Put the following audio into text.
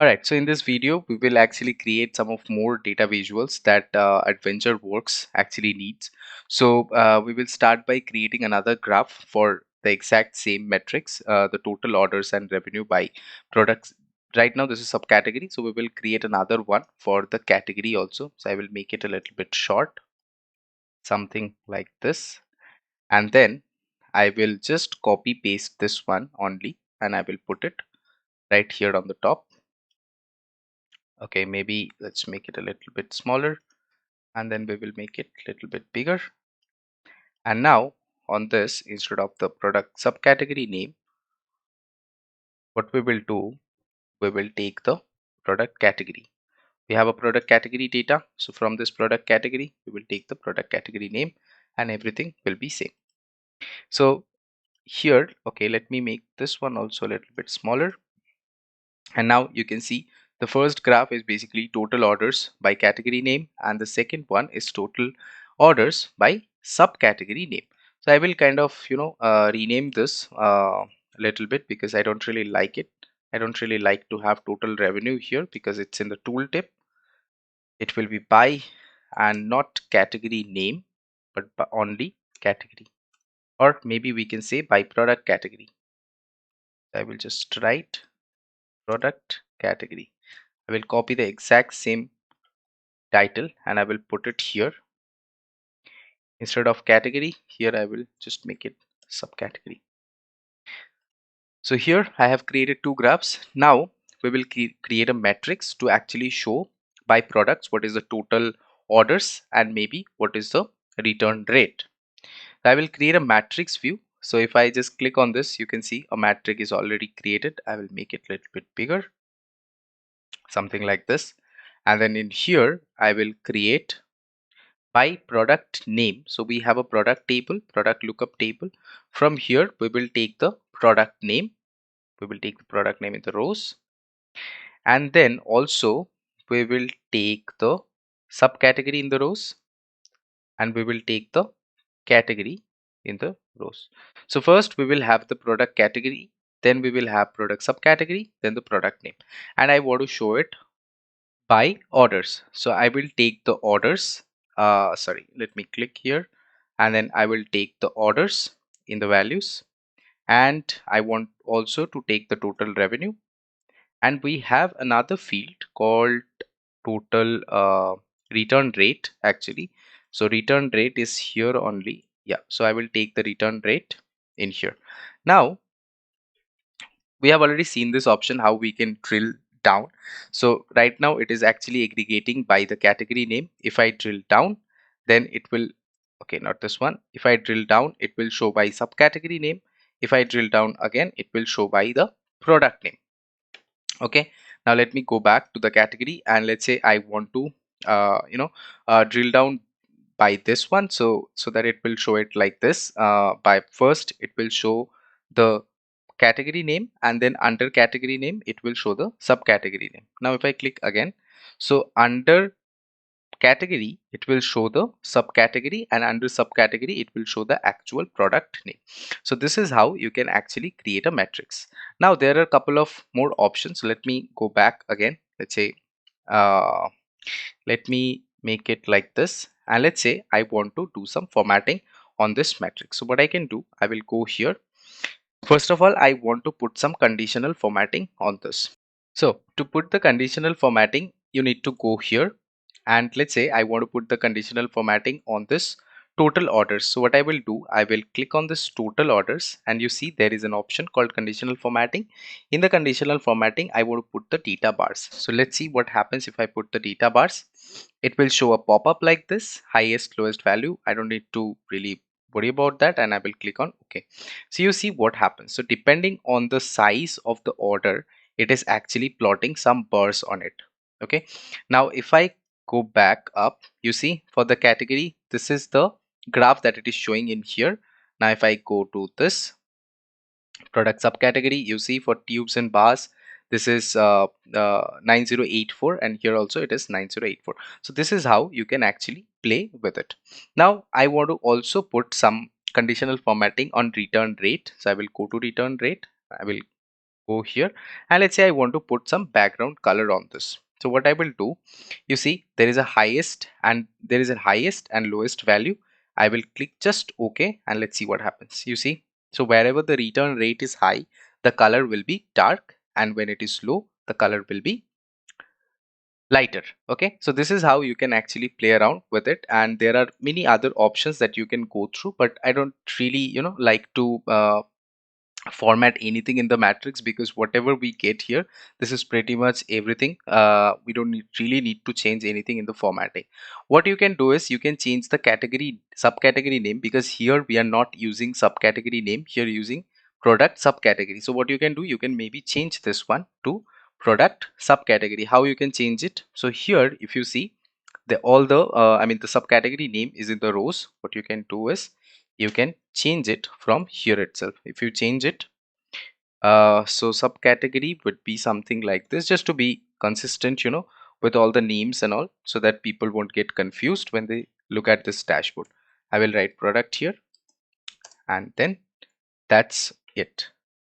Alright, so in this video, we will actually create some of more data visuals that Adventure Works actually needs. So we will start by creating another graph for the exact same metrics, the total orders and revenue by products. Right now, this is subcategory, so we will create another one for the category also. So I will make it a little bit short, something like this. And then I will just copy paste this one only, and I will put it right here on the top. Okay, maybe let's make it a little bit smaller, and then we will make it a little bit bigger. And now on this, instead of the product subcategory name, what we will do, we will take the product category. We have a product category data. So from this product category, we will take the product category name and everything will be same. So here, okay, let me make this one also a little bit smaller. And now you can see the first graph is basically total orders by category name, and the second one is total orders by subcategory name. So I will kind of rename this a little bit because I don't really like it. I don't really like to have total revenue here because it's in the tooltip. It will be by and not category name, but by only category, or maybe we can say by product category. I will just write product category. I will copy the exact same title and I will put it here. Instead of category, here I will just make it subcategory. So here I have created two graphs. Now we will create a matrix to actually show by products what is the total orders and maybe what is the return rate. I will create a matrix view. So if I just click on this, you can see a matrix is already created. I will make it a little bit bigger, something like this. And then in here, I will create by product name. So we have a product table, product lookup table. From here, we will take the product name. We will take the product name in the rows. And then also we will take the subcategory in the rows, and we will take the category in the rows. So first we will have the product category, then we will have product subcategory, then the product name. And I want to show it by orders. So I will take the orders. Sorry, let me click here, and then I will take the orders in the values, and I want also to take the total revenue. And we have another field called total return rate actually. So return rate is here only. Yeah, so I will take the return rate in here. Now we have already seen this option how we can drill down. So right now it is actually aggregating by the category name. If I drill down, then it will, okay, not this one. If I drill down, it will show by subcategory name. If I drill down again, it will show by the product name. Okay, now let me go back to the category, and let's say I want to drill down by this one, so that it will show it like this. By first it will show the category name, and then under category name it will show the subcategory name. Now if I click again, so under category it will show the subcategory, and under subcategory it will show the actual product name. So this is how you can actually create a matrix. Now there are a couple of more options. So let me go back again. Let's say uh, let me make it like this, and let's say I want to do some formatting on this matrix. So what I can do, I will go here. First of all, I want to put some conditional formatting on this. So to put the conditional formatting, you need to go here, and let's say I want to put the conditional formatting on this total orders. So what I will do, I will click on this total orders, and you see there is an option called conditional formatting. In the conditional formatting, I want to put the data bars. So let's see what happens if I put the data bars. It will show a pop-up like this, highest lowest value. I don't need to really worry about that, and I will click on OK. So you see what happens. So depending on the size of the order, it is actually plotting some bars on it. Okay, now if I go back up, you see for the category, this is the graph that it is showing in here. Now if I go to this product subcategory, you see for tubes and bars, this is 9084, and here also it is 9084. So this is how you can actually play with it. Now I want to also put some conditional formatting on return rate. So I will go to return rate. I will go here, and let's say I want to put some background color on this. So what I will do, you see there is a highest and lowest value. I will click just OK, and let's see what happens. You see, so wherever the return rate is high, the color will be dark, and when it is low, the color will be lighter. Okay, so this is how you can actually play around with it, and there are many other options that you can go through, but I don't really like to format anything in the matrix, because whatever we get here, this is pretty much everything. We don't really need to change anything in the formatting. What you can do is you can change the category subcategory name, because here we are not using subcategory name, here using product subcategory. So what you can do, you can maybe change this one to product subcategory. How you can change it? So here if you see, the all the the subcategory name is in the rows. What you can do is you can change it from here itself. If you change it, so subcategory would be something like this, just to be consistent, with all the names and all, so that people won't get confused when they look at this dashboard. I will write product here, and then that's it.